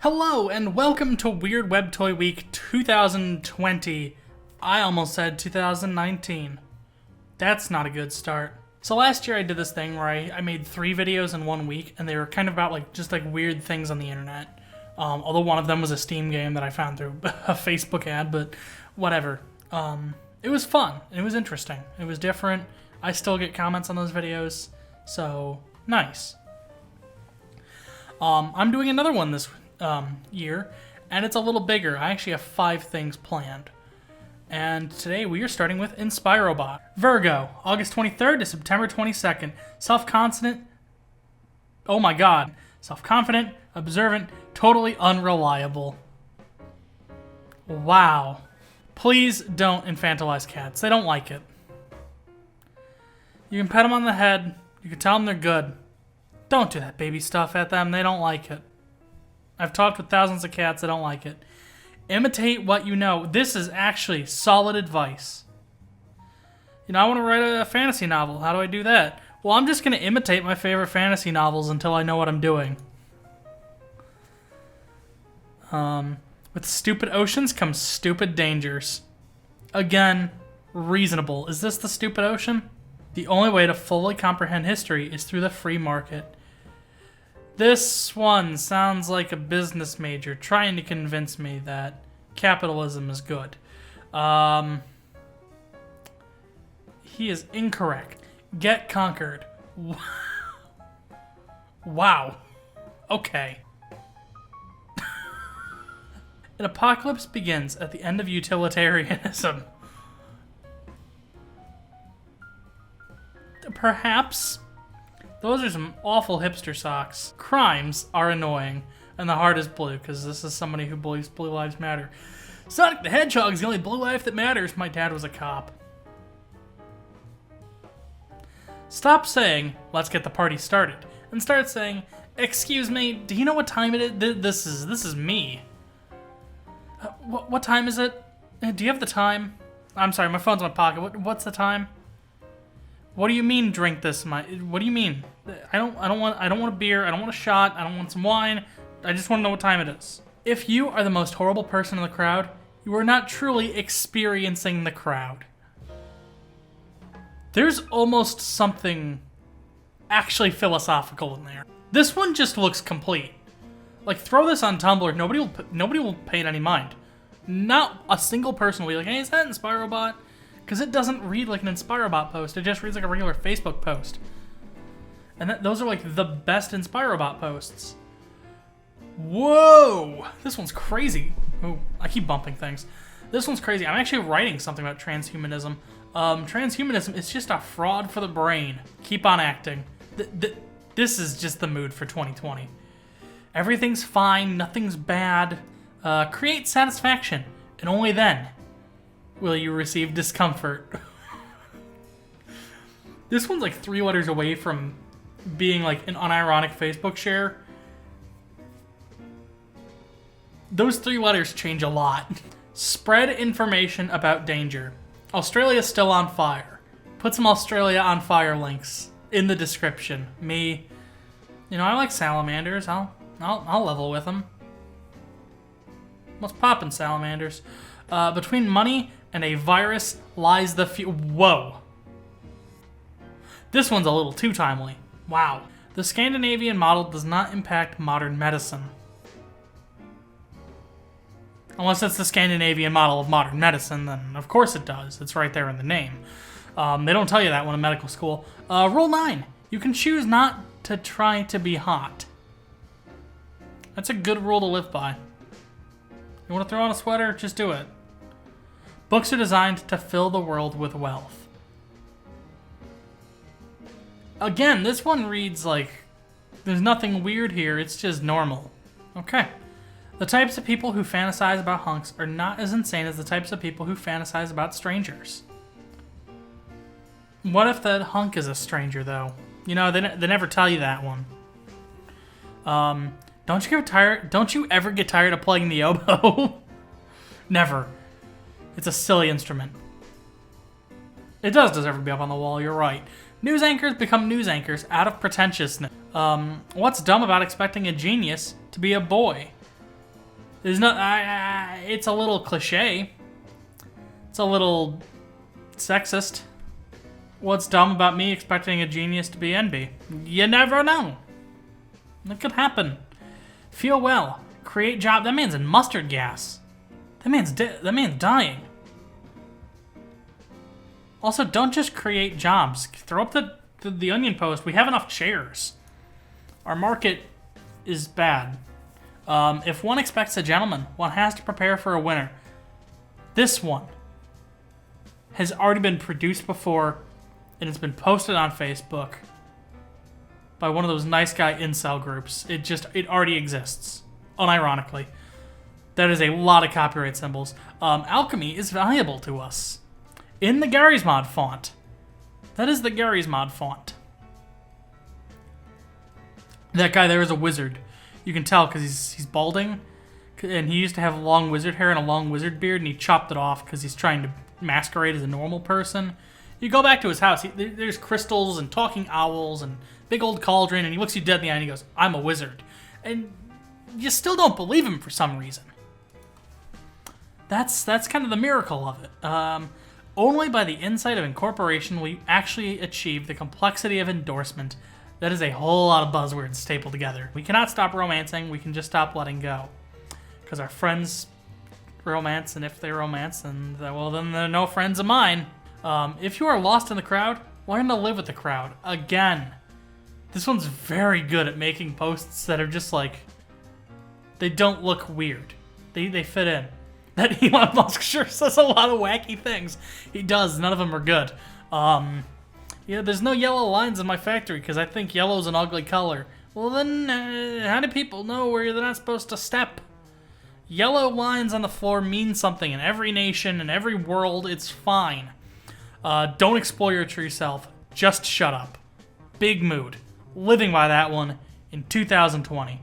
Hello and welcome to Weird Webtoy Week 2020. I almost said 2019. That's not a good start. So last year I did this thing where I made 3 videos in 1 week, and they were kind of about just weird things on the internet. Although one of them was a Steam game that I found through a Facebook ad, but whatever. It was fun. It was interesting. It was different. I still get comments on those videos, so nice. I'm doing another one this year, and it's a little bigger. I actually have 5 things planned. And today we are starting with Inspirobot. Virgo, August 23rd to September 22nd. Self-confident, oh my god. Self-confident, observant, totally unreliable. Wow. Please don't infantilize cats. They don't like it. You can pet them on the head. You can tell them they're good. Don't do that baby stuff at them. They don't like it. I've talked with thousands of cats that don't like it. Imitate what you know. This is actually solid advice. You know, I want to write a fantasy novel. How do I do that? Well, I'm just going to imitate my favorite fantasy novels until I know what I'm doing. With stupid oceans comes stupid dangers. Again, reasonable. Is this the stupid ocean? The only way to fully comprehend history is through the free market. This one sounds like a business major trying to convince me that capitalism is good. He is incorrect. Get conquered. Wow. Okay. An apocalypse begins at the end of utilitarianism. Perhaps. Those are some awful hipster socks. Crimes are annoying, and the heart is blue, because this is somebody who believes blue lives matter. Sonic the Hedgehog is the only blue life that matters. My dad was a cop. Stop saying, let's get the party started, and start saying, excuse me, do you know what time it is? This is me. What time is it? Do you have the time? I'm sorry, my phone's in my pocket. What's the time? What do you mean drink this? What do you mean? I don't want a beer. I don't want a shot. I don't want some wine. I just want to know what time it is. If you are the most horrible person in the crowd, you are not truly experiencing the crowd. There's almost something actually philosophical in there. This one just looks complete. Like, throw this on Tumblr, nobody will pay it any mind. Not a single person will be like, hey, is that Inspirobot? Because it doesn't read like an Inspirobot post. It just reads like a regular Facebook post. And those are like the best Inspirobot posts. Whoa! This one's crazy. Oh, I keep bumping things. This one's crazy. I'm actually writing something about transhumanism. Transhumanism is just a fraud for the brain. Keep on acting. This is just the mood for 2020. Everything's fine. Nothing's bad. Create satisfaction. And only then will you receive discomfort. This one's like 3 letters away from being like an unironic Facebook share. Those 3 letters change a lot. Spread information about danger. Australia's still on fire. Put some Australia on fire links in the description. Me, you know, I like salamanders. I'll level with them. What's poppin', salamanders? Between money and a virus lies the Whoa. This one's a little too timely. Wow. The Scandinavian model does not impact modern medicine. Unless it's the Scandinavian model of modern medicine, then of course it does. It's right there in the name. They don't tell you that when in medical school. Rule 9. You can choose not to try to be hot. That's a good rule to live by. You want to throw on a sweater? Just do it. Books are designed to fill the world with wealth. Again, this one reads like there's nothing weird here, it's just normal. Okay. The types of people who fantasize about hunks are not as insane as the types of people who fantasize about strangers. What if that hunk is a stranger, though? You know, they never tell you that one. Don't you ever get tired of playing the oboe? Never. It's a silly instrument. It does deserve to be up on the wall, you're right. News anchors become news anchors out of pretentiousness. What's dumb about expecting a genius to be a boy? There's no, it's a little cliche. It's a little sexist. What's dumb about me expecting a genius to be envy? You never know. It could happen. Feel well. Create job. That man's in mustard gas. That man's dying. Also, don't just create jobs. Throw up the onion post. We have enough chairs. Our market is bad. If one expects a gentleman, one has to prepare for a winner. This one has already been produced before, and it's been posted on Facebook by one of those nice guy incel groups. It already exists, unironically. That is a lot of copyright symbols. Alchemy is valuable to us. In the Gary's Mod font. That is the Gary's Mod font. That guy there is a wizard. You can tell because he's balding. And he used to have long wizard hair and a long wizard beard, and he chopped it off because he's trying to masquerade as a normal person. You go back to his house, there's crystals and talking owls and big old cauldron, and he looks you dead in the eye and he goes, "I'm a wizard." And you still don't believe him for some reason. That's kind of the miracle of it. Only by the insight of incorporation will you actually achieve the complexity of endorsement. That is a whole lot of buzzwords stapled together. We cannot stop romancing, we can just stop letting go. Because our friends romance, and if they romance, then they're no friends of mine. If you are lost in the crowd, learn to live with the crowd. Again, this one's very good at making posts that are just like, they don't look weird. They fit in. That Elon Musk sure says a lot of wacky things. He does, none of them are good. Yeah, there's no yellow lines in my factory because I think yellow's an ugly color. Well then, how do people know where they're not supposed to step? Yellow lines on the floor mean something in every nation, in every world. It's fine. Don't explore your true self. Just shut up. Big mood. Living by that one in 2020.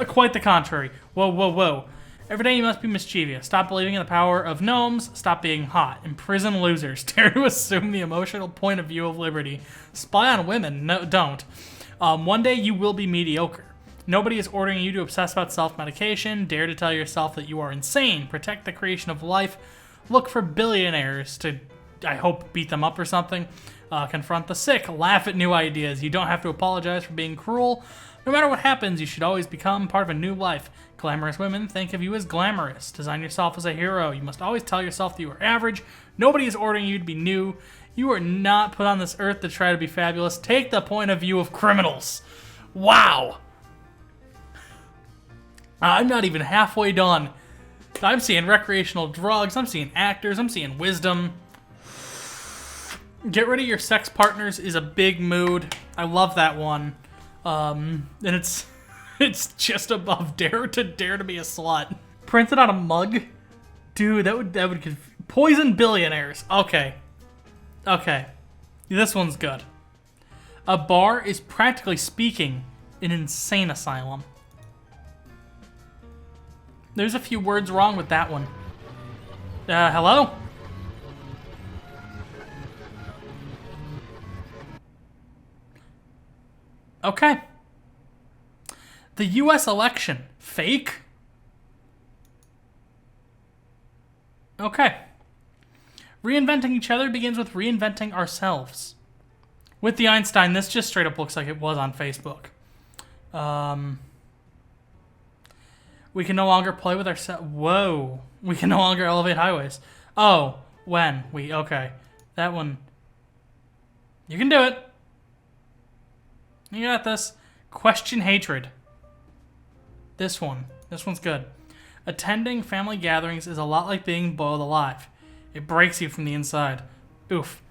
Quite the contrary. Whoa, whoa, whoa. Every day you must be mischievous. Stop believing in the power of gnomes. Stop being hot. Imprison losers. Dare to assume the emotional point of view of liberty. Spy on women. No, don't. One day you will be mediocre. Nobody is ordering you to obsess about self-medication. Dare to tell yourself that you are insane. Protect the creation of life. Look for billionaires to, I hope, beat them up or something. Confront the sick. Laugh at new ideas. You don't have to apologize for being cruel. No matter what happens, you should always become part of a new life. Glamorous women think of you as glamorous. Design yourself as a hero. You must always tell yourself that you are average. Nobody is ordering you to be new. You are not put on this earth to try to be fabulous. Take the point of view of criminals. Wow. I'm not even halfway done. I'm seeing recreational drugs. I'm seeing actors. I'm seeing wisdom. Get rid of your sex partners is a big mood. I love that one. And it's just above dare to be a slut. Printed on a mug? Dude, that would poison billionaires. Okay. This one's good. A bar is practically speaking an insane asylum. There's a few words wrong with that one. Hello? Okay. The U.S. election. Fake? Okay. Reinventing each other begins with reinventing ourselves. With the Einstein, this just straight up looks like it was on Facebook. We can no longer play with ourselves. Whoa. We can no longer elevate highways. Oh, when? Okay. That one. You can do it. You got this. Question hatred. This one's good. Attending family gatherings is a lot like being boiled alive. It breaks you from the inside. Oof.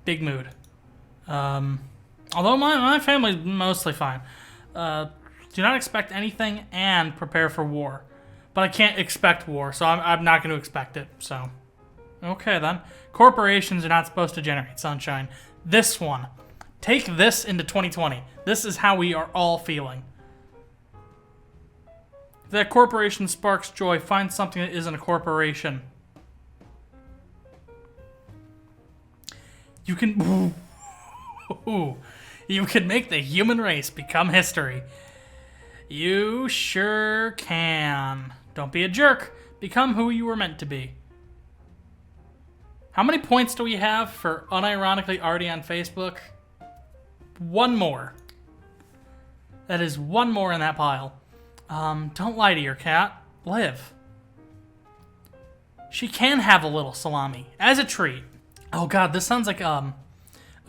Big mood. Although my family's mostly fine. Do not expect anything and prepare for war. But I can't expect war, so I'm not going to expect it, so. Okay, then. Corporations are not supposed to generate sunshine. This one. Take this into 2020. This is how we are all feeling. If that corporation sparks joy, find something that isn't a corporation. You can... You can make the human race become history. You sure can. Don't be a jerk. Become who you were meant to be. How many points do we have for unironically already on Facebook? One more. That is one more in that pile. Don't lie to your cat. Live. She can have a little salami as a treat. Oh god, this sounds like a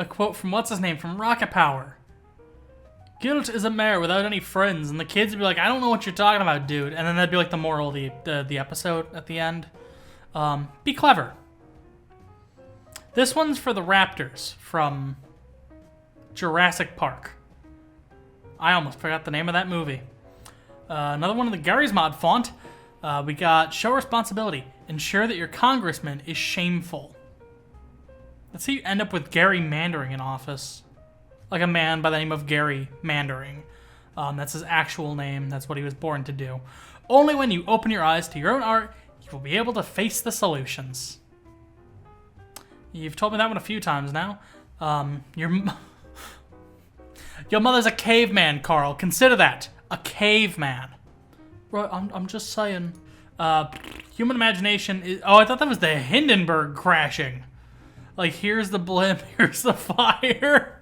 quote from what's his name from Rocket Power. Guilt is a mare without any friends, and the kids would be like, I don't know what you're talking about, dude. And then that'd be like the moral of the episode at the end. Be clever. This one's for the raptors from Jurassic Park. I almost forgot the name of that movie. Another one of the Gary's Mod font. We got show responsibility. Ensure that your congressman is shameful. Let's see you end up with Gary Mandering in office. Like a man by the name of Gary Mandering. That's his actual name. That's what he was born to do. Only when you open your eyes to your own art, you will be able to face the solutions. You've told me that one a few times now. Your mother's a caveman, Carl. Consider that. A caveman. Right, I'm just saying. Human imagination is... Oh, I thought that was the Hindenburg crashing. Like, here's the blimp, here's the fire.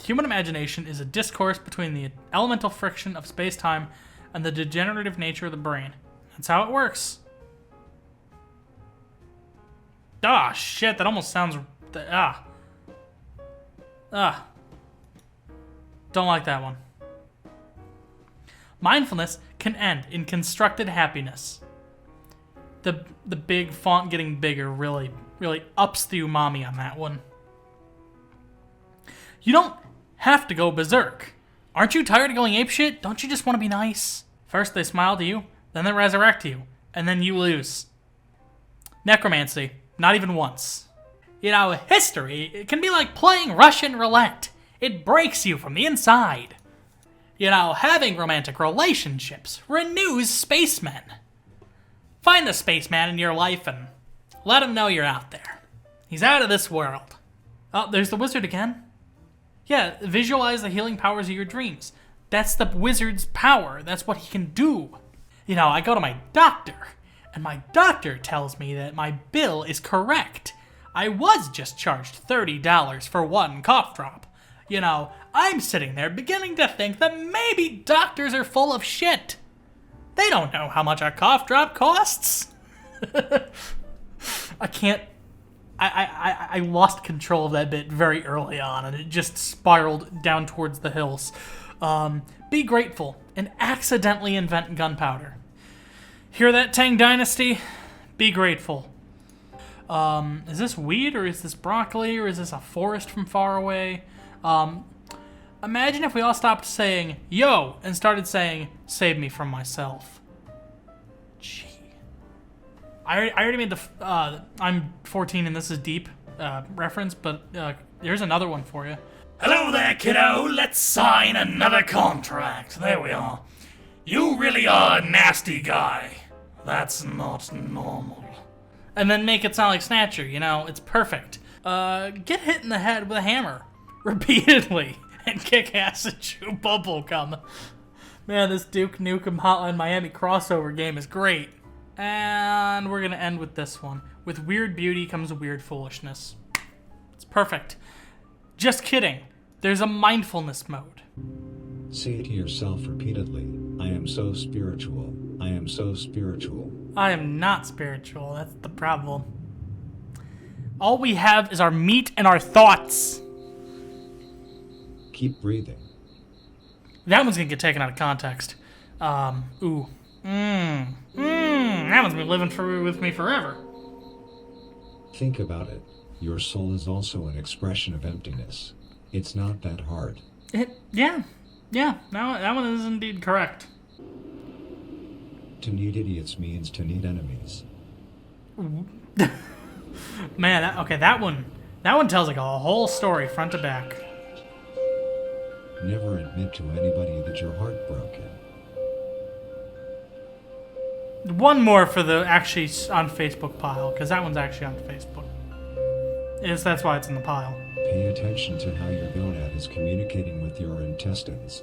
Human imagination is a discourse between the elemental friction of space-time and the degenerative nature of the brain. That's how it works. Ah, shit, that almost sounds... Don't like that one. Mindfulness can end in constructed happiness. The big font getting bigger really ups the umami on that one. You don't have to go berserk. Aren't you tired of going apeshit? Don't you just want to be nice? First they smile to you, then they resurrect you, and then you lose. Necromancy. Not even once. You know, history, it can be like playing Russian roulette. It breaks you from the inside. You know, having romantic relationships renews spacemen. Find the spaceman in your life and let him know you're out there. He's out of this world. Oh, there's the wizard again. Yeah, visualize the healing powers of your dreams. That's the wizard's power. That's what he can do. You know, I go to my doctor, and my doctor tells me that my bill is correct. I was just charged $30 for one cough drop. You know, I'm sitting there beginning to think that maybe doctors are full of shit. They don't know how much a cough drop costs. I lost control of that bit very early on, and it just spiraled down towards the hills. Be grateful and accidentally invent gunpowder. Hear that, Tang Dynasty? Be grateful. Is this weed, or is this broccoli, or is this a forest from far away? Imagine if we all stopped saying, yo, and started saying, save me from myself. Gee. I already made the, I'm 14 and this is deep, reference, but, there's another one for you. Hello there, kiddo. Let's sign another contract. There we are. You really are a nasty guy. That's not normal. And then make it sound like Snatcher, you know, it's perfect. Get hit in the head with a hammer. Repeatedly. And kick ass and chew bubblegum. Man, this Duke Nukem Hotline Miami crossover game is great. And we're gonna end with this one. With weird beauty comes weird foolishness. It's perfect. Just kidding. There's a mindfulness mode. Say to yourself repeatedly, I am so spiritual. I am so spiritual. I am not spiritual. That's the problem. All we have is our meat and our thoughts. Keep breathing. That one's gonna get taken out of context. That one's been living with me forever. Think about it. Your soul is also an expression of emptiness. It's not that hard. Yeah. That one is indeed correct. To need idiots means to need enemies. Man, that one tells like a whole story front to back. Never admit to anybody that you're heartbroken. One more for the actually on Facebook pile, because that one's actually on Facebook. That's why it's in the pile. Pay attention to how your gonad is communicating with your intestines.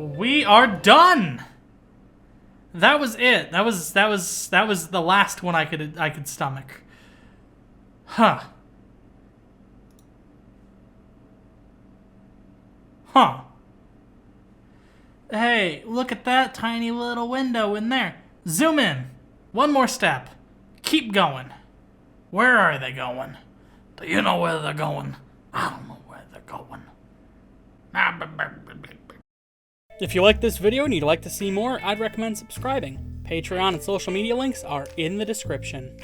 We are done. That was it. That was the last one I could stomach. Huh. Huh. Hey, look at that tiny little window in there. Zoom in. One more step. Keep going. Where are they going? Do you know where they're going? I don't know where they're going. If you like this video and you'd like to see more, I'd recommend subscribing. Patreon and social media links are in the description.